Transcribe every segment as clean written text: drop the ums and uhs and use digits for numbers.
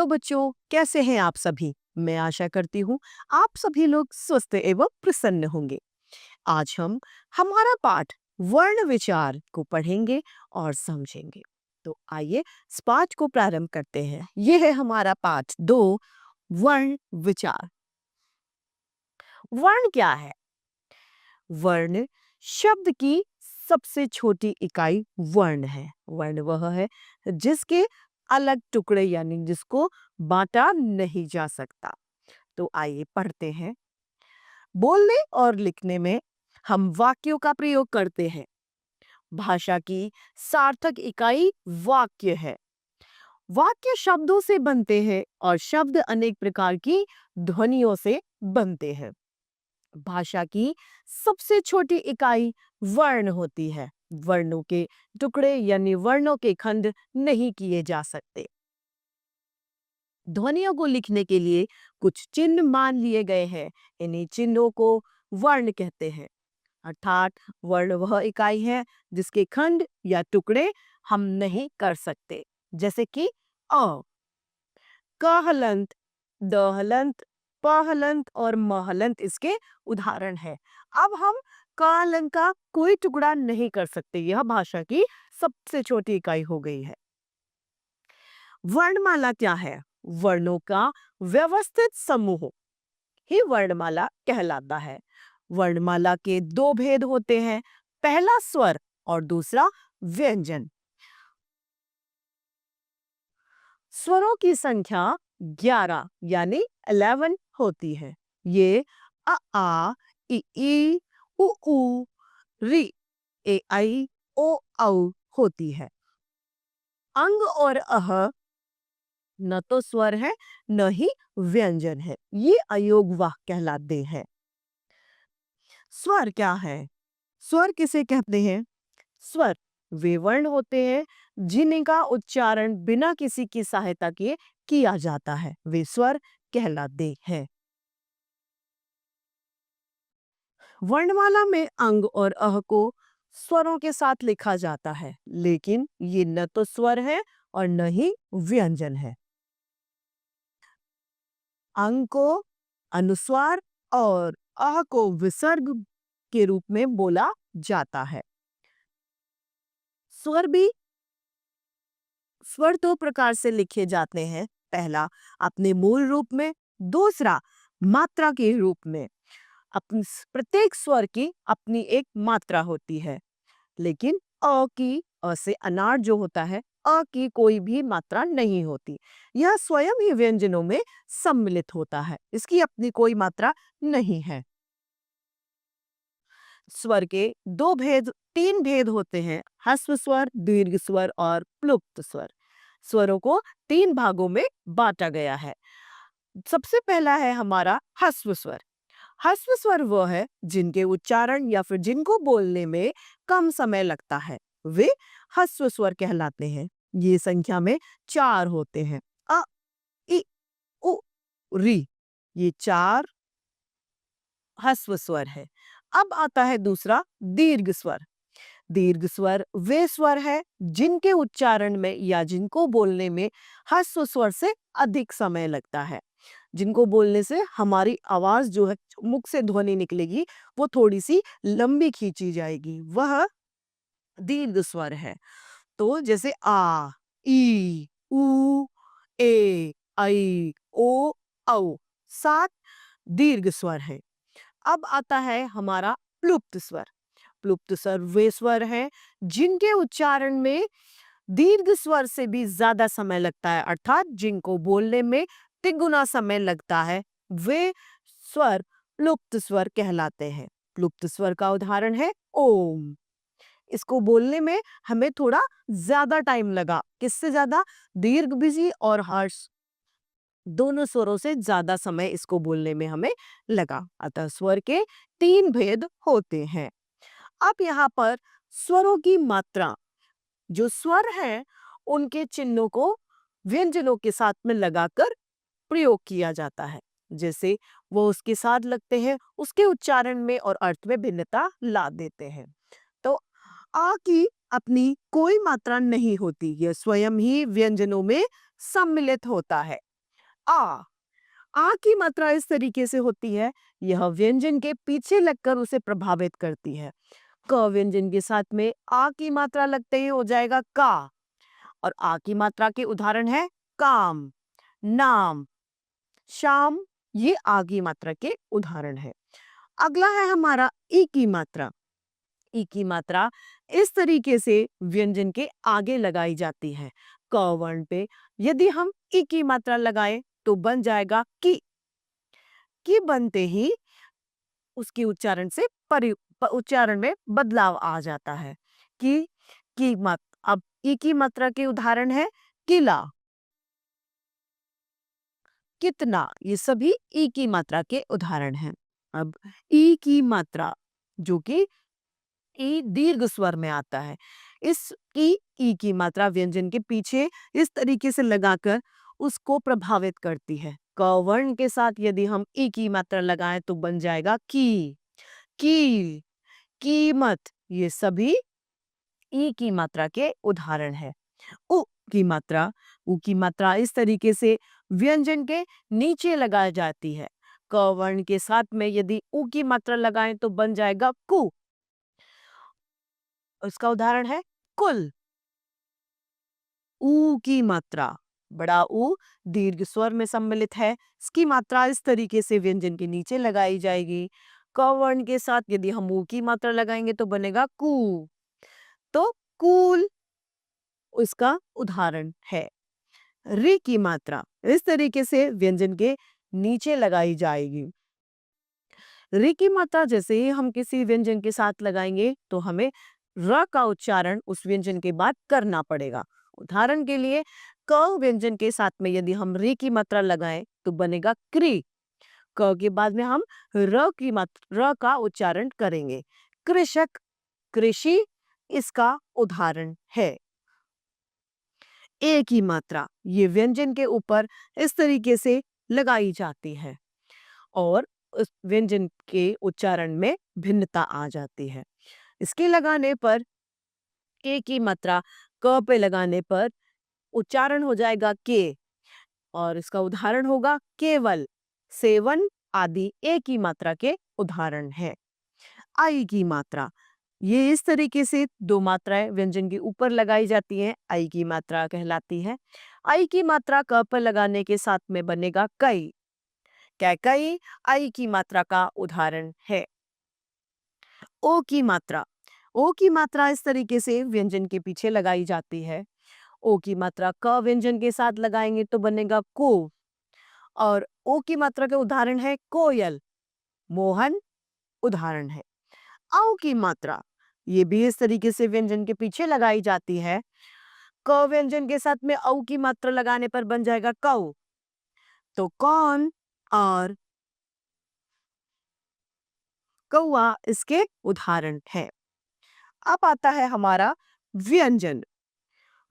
बच्चों, कैसे हैं आप सभी? मैं आशा करती हूँ आप सभी लोग स्वस्थ एवं प्रसन्न होंगे। आज हम हमारा पाठ वर्ण विचार को पढ़ेंगे और समझेंगे। तो आइए इस पाठ को प्रारंभ करते हैं। यह है हमारा पाठ 2, वर्ण विचार। वर्ण क्या है? वर्ण शब्द की सबसे छोटी इकाई वर्ण है। वर्ण वह है जिसके अलग टुकड़े यानी जिसको बांटा नहीं जा सकता। तो आइए पढ़ते हैं। बोलने और लिखने में हम वाक्यों का प्रयोग करते हैं। भाषा की सार्थक इकाई वाक्य है। वाक्य शब्दों से बनते हैं और शब्द अनेक प्रकार की ध्वनियों से बनते हैं। भाषा की सबसे छोटी इकाई वर्ण होती है। वर्णों के टुकड़े यानी वर्णों के खंड नहीं किए जा सकते। ध्वनियों को लिखने के लिए कुछ चिन्ह मान लिए गए हैं। इन्हीं चिन्हों को वर्ण कहते हैं। अर्थात वर्ण वह इकाई है जिसके खंड या टुकड़े हम नहीं कर सकते। जैसे कि अ, क हलंत, द हलंत, प हलंत और म हलंत इसके उदाहरण है। अब हम क हलंत का कोई टुकड़ा नहीं कर सकते। यह भाषा की सबसे छोटी इकाई हो गई है। वर्णमाला क्या है? वर्णों का व्यवस्थित समूह ही वर्णमाला कहलाता है। वर्णमाला के दो भेद होते हैं, पहला स्वर और दूसरा व्यंजन। स्वरों की संख्या 11 यानी 11 होती है। ये आ, ई, उ, री, ए, आई, ओ, औ होती है। अंग और अह न तो स्वर है न ही व्यंजन है। ये अयोग वाह कहलाते हैं। स्वर क्या है? स्वर किसे कहते हैं? स्वर वे वर्ण होते हैं जिनका उच्चारण बिना किसी की सहायता के किया जाता है। वे स्वर कहलाते हैं। वर्णमाला में अंग और अह को स्वरों के साथ लिखा जाता है, लेकिन ये न तो स्वर है और न ही व्यंजन है। अंग को अनुस्वार और अह को विसर्ग के रूप में बोला जाता है। स्वर भी स्वर दो प्रकार से लिखे जाते हैं। पहला अपने मूल रूप में, दूसरा मात्रा के रूप में। अपनी प्रत्येक स्वर की अपनी एक मात्रा होती है, लेकिन अ से अनार जो होता है, अ की कोई भी मात्रा नहीं होती। यह स्वयं ही व्यंजनों में सम्मिलित होता है। इसकी अपनी कोई मात्रा नहीं है। स्वर के तीन भेद होते हैं, ह्रस्व स्वर, दीर्घ स्वर और प्लुप्त स्वर। स्वरों को तीन भागों में बांटा गया है। सबसे पहला है हमारा ह्रस्व स्वर। ह्रस्व स्वर वह है जिनके उच्चारण या फिर जिनको बोलने में कम समय लगता है। वे ह्रस्व स्वर कहलाते हैं। ये संख्या में 4 होते हैं। अ, इ, उ, री। ये 4 ह्रस्व स्वर है। अब आता है दूसरा दीर्घ स्वर। दीर्घ स्वर वे स्वर है जिनके उच्चारण में या जिनको बोलने में ह्रस्व स्वर से अधिक समय लगता है। जिनको बोलने से हमारी आवाज जो है, मुख से ध्वनि निकलेगी, वो थोड़ी सी लंबी खींची जाएगी, वह दीर्घ स्वर है। तो जैसे आ, ई, उ, ए, ऐ, ओ, औ, 7 दीर्घ स्वर है। अब आता है हमारा प्लुप्त स्वर। प्लुप्त स्वर वे स्वर हैं जिनके उच्चारण में दीर्घ स्वर से भी ज्यादा समय लगता है, अर्थात जिनको बोलने में तिगुना समय लगता है। वे स्वर प्लुप्त स्वर कहलाते हैं। प्लुप्त स्वर का उदाहरण है ओम। इसको बोलने में हमें थोड़ा ज्यादा टाइम लगा। किससे ज्यादा? दीर्घ भी और हर्ष दोनों स्वरों से ज्यादा समय इसको बोलने में हमें लगा। अतः स्वर के 3 भेद होते हैं। अब यहाँ पर स्वरों की मात्रा, जो स्वर हैं उनके चिन्हों को व्यंजनों के साथ में लगाकर प्रयोग किया जाता है। जैसे वो उसके साथ लगते हैं, उसके उच्चारण में और अर्थ में भिन्नता ला देते हैं। तो आ की अपनी कोई मात्रा नहीं होती, यह स्वयं ही व्यंजनों में सम्मिलित होता है। आ की मात्रा इस तरीके से होती है, यह व्यंजन के पीछे लगकर उसे प्रभावित करती है। क व्यंजन के साथ में आ की मात्रा लगते ही हो जाएगा का, और आ की मात्रा के उदाहरण है काम, नाम, शाम, ये आ की मात्रा के उदाहरण है। अगला है हमारा ई की मात्रा। ई की मात्रा इस तरीके से व्यंजन के आगे लगाई जाती है। क वर्ण पे यदि हम ई की मात्रा लगाएं तो बन जाएगा की बनते ही उसकी उच्चारण से उच्चारण में बदलाव आ जाता है। की मात अब ई की मात्रा के उदाहरण है किला, कितना, ये सभी ई की मात्रा के उदाहरण हैं। अब ई की मात्रा जो कि ई दीर्घ स्वर में आता है, इस ई की मात्रा व्यंजन के पीछे इस तरीके से लगाकर उसको प्रभावित करती है। क वर्ण के साथ यदि हम ई की मात्रा लगाएं तो बन जाएगा कील, कीमत, ये सभी ई की मात्रा के उदाहरण है। उ की मात्रा उ की मात्रा इस तरीके से व्यंजन के नीचे लगाई जाती है। क वर्ण के साथ में यदि उ की मात्रा लगाएं तो बन जाएगा कु, उसका उदाहरण है कुल। ऊ की मात्रा, बड़ा ऊ दीर्घ स्वर में सम्मिलित है, इसकी मात्रा इस तरीके से व्यंजन के नीचे लगाई जाएगी। क वर्ण के साथ यदि हम ऊ की मात्रा लगाएंगे तो बनेगा कू, तो कूल उसका उदाहरण है। री की मात्रा इस तरीके से व्यंजन के नीचे लगाई जाएगी। री की मात्रा जैसे ही हम किसी व्यंजन के साथ लगाएंगे तो हमें र का उच्चारण उस व्यंजन के बाद करना पड़ेगा। उदाहरण के लिए क व्यंजन के साथ में यदि हम री की मात्रा लगाएं तो बनेगा क्री। क के बाद में हम र का उच्चारण करेंगे। कृषक, कृषि, इसका उदाहरण है। ए की मात्रा ये व्यंजन के ऊपर इस तरीके से लगाई जाती है और उस व्यंजन के उच्चारण में भिन्नता आ जाती है। इसके लगाने पर के की मात्रा क पे लगाने पर उच्चारण हो जाएगा के, और इसका उदाहरण होगा केवल, सेवन आदि ए की मात्रा के उदाहरण है। आई की मात्रा ये इस तरीके से दो मात्राएं व्यंजन के ऊपर लगाई जाती हैं, आई की मात्रा कहलाती है। आई की मात्रा क पर लगाने के साथ में बनेगा कई, कैकई आई की मात्रा का उदाहरण है। ओ की मात्रा, ओ की मात्रा इस तरीके से व्यंजन के पीछे लगाई जाती है। ओ की मात्रा क व्यंजन के साथ लगाएंगे तो बनेगा को, और ओ की मात्रा के उदाहरण है कोयल, मोहन, उदाहरण है। औ की मात्रा ये भी इस तरीके से व्यंजन के पीछे लगाई जाती है। क व्यंजन के साथ में औ की मात्रा लगाने पर बन जाएगा कौ, तो कौन और कौआ इसके उदाहरण है। अब आता है हमारा व्यंजन।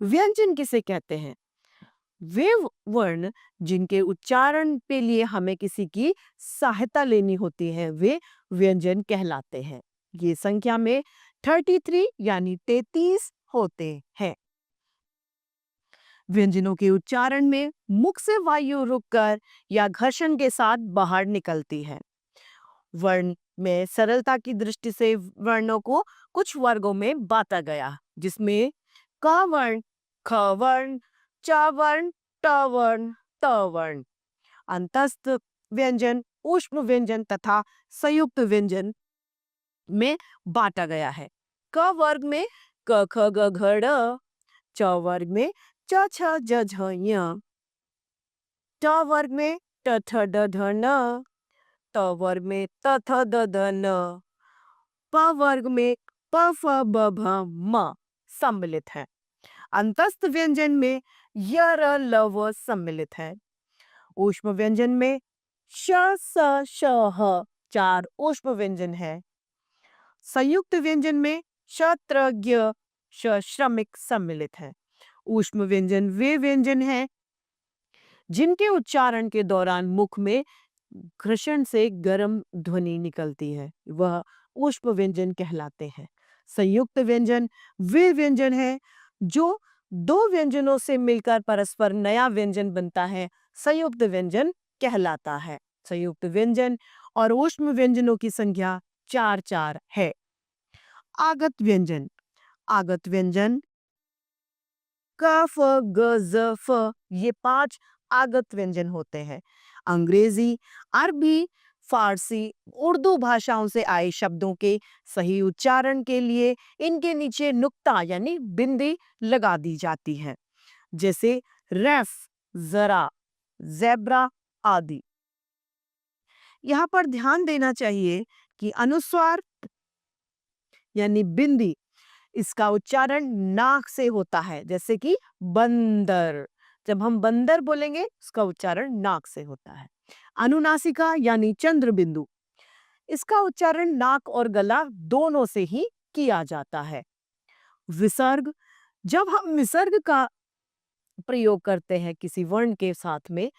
व्यंजन किसे कहते हैं? वे वर्ण जिनके उच्चारण के लिए हमें किसी की सहायता लेनी होती है, वे व्यंजन कहलाते हैं। ये संख्या में 33 यानी 33 होते हैं। व्यंजनों के उच्चारण में मुख से वायु रुककर या घर्षण के साथ बाहर निकलती है। वर्ण में सरलता की दृष्टि से वर्णों को कुछ वर्गों में बांटा गया, जिसमें क वर्ण, ख वर्ण, च वर्ण, ट वर्ण, त वर्ण, अंतस्थ व्यंजन, ऊष्म व्यंजन तथा संयुक्त व्यंजन में बांटा गया है। क वर्ग में क ख ग घ ड़, च वर्ग में च छ ज झ ञ, ट वर्ग में ट ठ ड ढ न, त वर्ग में त थ द ध न, प वर्ग में प फ ब भ म सम्मिलित है। अंतस्थ व्यंजन में य र ल व सम्मिलित है। ऊष्म व्यंजन में श स श ह 4 ऊष्म व्यंजन है। संयुक्त व्यंजन में श त्र ज्ञ श श्रमिक सम्मिलित है। ऊष्म व्यंजन वे व्यंजन हैं जिनके उच्चारण के दौरान मुख में घर्षण से गर्म ध्वनि निकलती है, वह ऊष्म व्यंजन कहलाते हैं। संयुक्त व्यंजन वे व्यंजन हैं जो दो व्यंजनों से मिलकर परस्पर नया व्यंजन बनता है। संयुक्त व्यंजन कहलाता है। संयुक्त व्यंजन और ऊष्म व्यंजनों की संख्या 4 है। आगत व्यंजन। आगत व्यंजन क फ ग ज फ, ये 5 आगत व्यंजन होते हैं। अंग्रेजी, अरबी, फारसी, उर्दू भाषाओं से आए शब्दों के सही उच्चारण के लिए इनके नीचे नुक्ता यानी बिंदी लगा दी जाती है, जैसे रेफ, जरा, जेब्रा आदि। यहाँ पर ध्यान देना चाहिए कि अनुस्वार यानी बिंदी, इसका उच्चारण नाक से होता है, जैसे कि बंदर। जब हम बंदर बोलेंगे उसका उच्चारण नाक से होता है। अनुनासिका यानी चंद्र बिंदु, इसका उच्चारण नाक और गला दोनों से ही किया जाता है। विसर्ग, जब हम विसर्ग का प्रयोग करते हैं किसी वर्ण के साथ में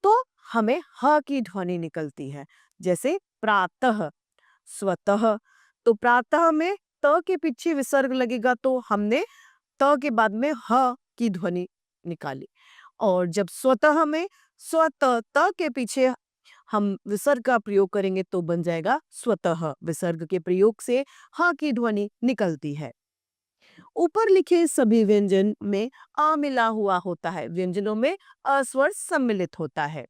तो हमें ह की ध्वनि निकलती है, जैसे प्रातः, स्वतः। तो प्रातः में त के पीछे विसर्ग लगेगा तो हमने त के बाद में ह की ध्वनि निकाली। और जब स्वतः में स्वतः त के पीछे हम विसर्ग का प्रयोग करेंगे तो बन जाएगा स्वतः। विसर्ग के प्रयोग से ह की ध्वनि निकलती है। ऊपर लिखे सभी व्यंजन में अ मिला हुआ होता है। व्यंजनों में अ स्वर सम्मिलित होता है।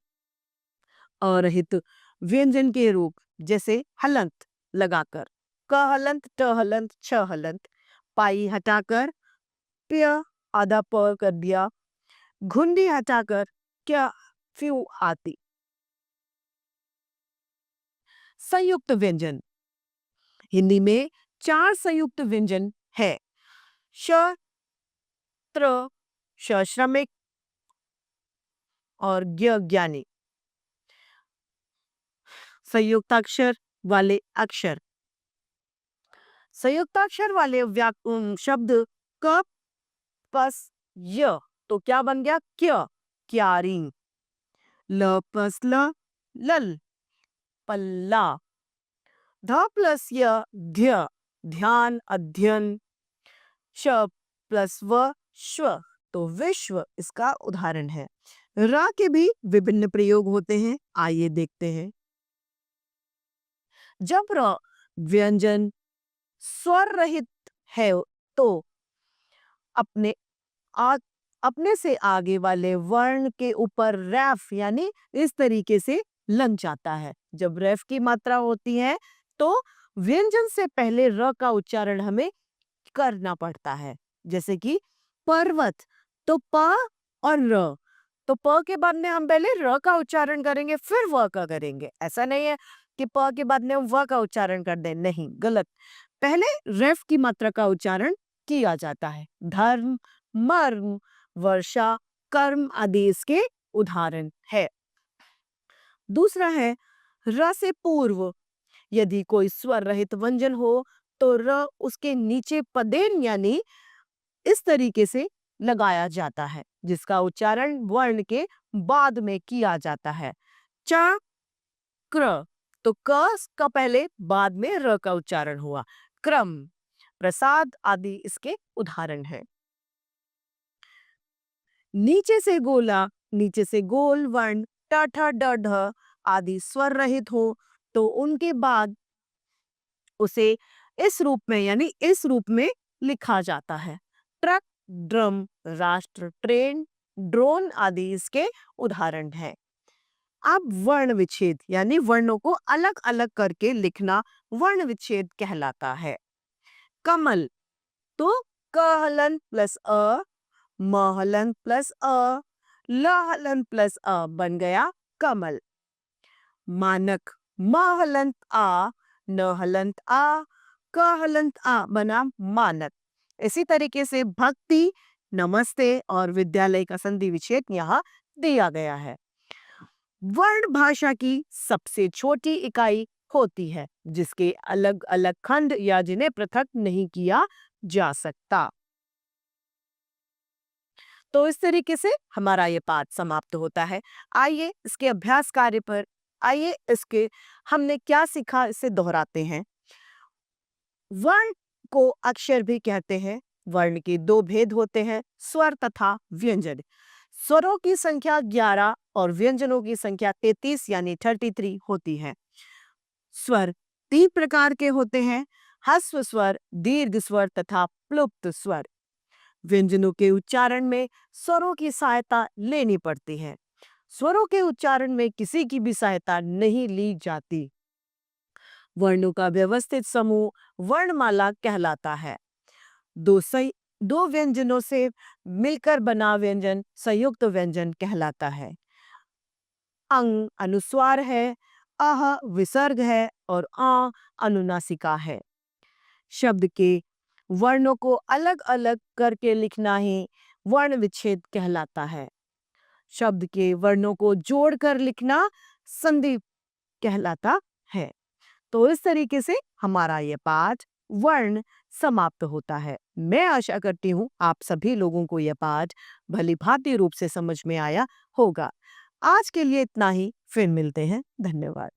अरहित व्यंजन के रूप जैसे हलंत लगाकर क हलंत, ट हलंत, छ हलंत, पाई हटाकर प्य आधा प कर दिया, घुंडी हटाकर क्या फ्यू आती। संयुक्त व्यंजन। हिंदी में 4 संयुक्त व्यंजन है। श, त्र, श श्रमिक और ज्ञ ज्ञानी। संयुक्ताक्षर वाले अक्षर। संयुक्ताक्षर वाले शब्द क, पस, य तो क्या बन गया? क्य, क्यारी। ल प्लस ल, लल, पल्ला। ध प्लस य, ध्य, ध्यान, अध्ययन। श प्लस व, श्व तो विश्व इसका उदाहरण है। र के भी विभिन्न प्रयोग होते हैं, आइए देखते हैं। जब र व्यंजन स्वर रहित है तो अपने आ, अपने से आगे वाले वर्ण के ऊपर रैफ यानी इस तरीके से लग जाता है। जब रैफ की मात्रा होती है तो व्यंजन से पहले र का उच्चारण हमें करना पड़ता है, जैसे कि पर्वत तो प और र। तो प के बाद में हम पहले र का उच्चारण करेंगे फिर व का करेंगे। ऐसा नहीं है कि प के बाद में हम व का उच्चारण कर दें, नहीं, गलत। पहले रेफ की मात्रा का उच्चारण किया जाता है। धर्म, मर्म, वर्षा, कर्म आदि इसके उदाहरण है। दूसरा है र से पूर्व। यदि कोई स्वर रहित व्यंजन हो तो र उसके नीचे पदेन यानी इस तरीके से लगाया जाता है, जिसका उच्चारण वर्ण के बाद में किया जाता है। च, क्र तो क का पहले बाद में र का उच्चारण हुआ। क्रम, प्रसाद आदि इसके उदाहरण हैं। नीचे से गोला, नीचे से गोल वर्ण ट ठ ड ढ आदि स्वर रहित हो तो उनके बाद उसे इस रूप में यानी इस रूप में लिखा जाता है। ट्रक, ड्रम, राष्ट्र, ट्रेन, ड्रोन आदि इसके उदाहरण हैं। अब वर्ण विच्छेद यानी वर्णों को अलग अलग करके लिखना वर्ण विच्छेद कहलाता है। कमल तो क हलन प्लस अ, म हलन प्लस अ, ल हलन प्लस अ बन गया कमल। मानक म हलंत आ, न हलंत आ, क हलंत आ बना मानक। इसी तरीके से भक्ति, नमस्ते और विद्यालय का संधि विच्छेद यहाँ दिया गया है। वर्ण भाषा की सबसे छोटी इकाई होती है, जिसके अलग अलग खंड या जिन्हें पृथक नहीं किया जा सकता। तो इस तरीके से हमारा ये पाठ समाप्त होता है। आइए इसके अभ्यास कार्य पर आइए इसके हमने क्या सीखा इसे दोहराते हैं। वर्ण को अक्षर भी कहते हैं। वर्ण के 2 भेद होते हैं, स्वर तथा व्यंजन। स्वरों की संख्या 11 और व्यंजनों की संख्या 33 यानी 33 होती है। स्वर 3 प्रकार के होते हैं, ह्रस्व स्वर, दीर्घ स्वर तथा प्लुप्त स्वर। व्यंजनों के उच्चारण में स्वरों की सहायता लेनी पड़ती है। स्वरों के उच्चारण में किसी की भी सहायता नहीं ली जाती। वर्णों का व्यवस्थित समूह वर्णमाला कहलाता है। दो व्यंजनों से मिलकर बना व्यंजन संयुक्त व्यंजन कहलाता है। अंग अनुस्वार है, अह विसर्ग है और आ अनुनासिका है। शब्द के वर्णों को अलग-अलग करके लिखना ही वर्ण विच्छेद कहलाता है। शब्द के वर्णों को जोड़कर लिखना संधि कहलाता है। तो इस तरीके से हमारा ये पाठ वर्ण समाप्त होता है। मैं आशा करती हूँ आप सभी लोगों को यह पाठ भली-भांति रूप से समझ में आया होगा। आज के लिए इतना ही, फिर मिलते हैं। धन्यवाद।